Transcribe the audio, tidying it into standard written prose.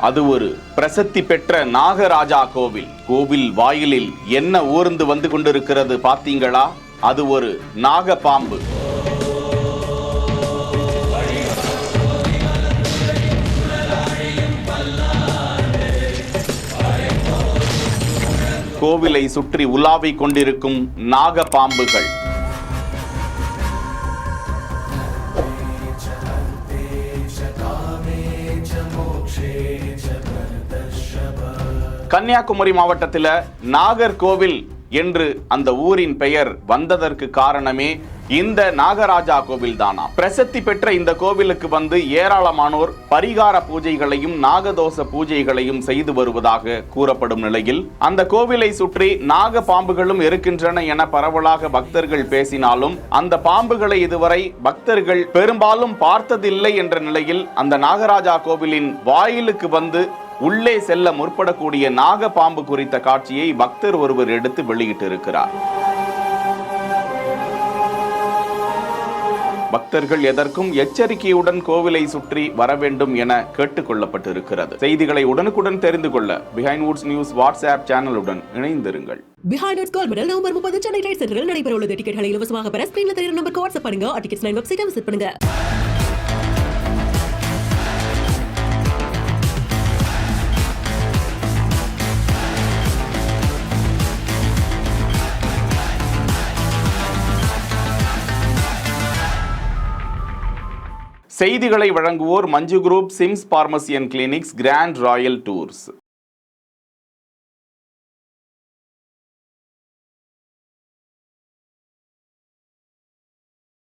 அது ஒரு பிரசித்தி பெற்ற நாகராஜா கோவில். கோவில் வாயிலில் என்ன ஊர்ந்து வந்து கொண்டிருக்கிறது பாத்தீங்களா? அது ஒரு நாகப்பாம்பு. கோவிலை சுற்றி உலாவிக் கொண்டிருக்கும் நாகப்பாம்புகள். கன்னியாகுமரி மாவட்டத்தில் நாகர்கோவில் என்று அந்த ஊரின் பெயர் வந்ததற்கு காரணமே இந்த நாகராஜா கோவில் தானா. பிரசித்தி பெற்ற இந்த கோவிலுக்கு வந்து ஏராளமானோர் பரிகார பூஜைகளையும் நாகதோஷ பூஜைகளையும் செய்து வருவதாக கூறப்படும் நிலையில் அந்த கோவிலை சுற்றி நாக பாம்புகளும் இருக்கின்றன என பரவலாக பக்தர்கள் பேசினாலும் அந்த பாம்புகளை இதுவரை பக்தர்கள் பெரும்பாலும் பார்த்ததில்லை என்ற நிலையில் அந்த நாகராஜா கோவிலின் வாயிலுக்கு வந்து உள்ளே செல்ல முற்படக்கூடிய நாக பாம்பு குறித்த காட்சியை பக்தர் ஒருவர் எடுத்து வெளியிட்டிருக்கிறார். பக்தர்கள் எதற்கும் எச்சரிக்கையுடன் கோவிலை சுற்றி வர வேண்டும் என கேட்டுக் கொள்ளப்பட்டிருக்கிறது. செய்திகளை உடனுக்குடன் தெரிந்து கொள்ள பிஹைண்ட் வுட்ஸ் நியூஸ் வாட்ஸ்அப் சேனலுடன் இணைந்திருங்கள். பிஹைண்ட் வுட்ஸ் கோல் மெடல் நவம்பர் 30 சென்னை ட்ரேட் சென்டரில் நடைபெற உள்ளது. டிக்கெட்களை இலவசமாக பெற ஸ்கிரீன்ல தெரியும் நம்பருக்கு வாட்ஸ்அப் பண்ணுங்க. டிக்கெட்ஸ் 9 வெப்சைட்டை விசிட் பண்ணுங்க. செய்திகளை வழங்குவோர் Manju group, Sims pharmacy and clinics, grand royal tours.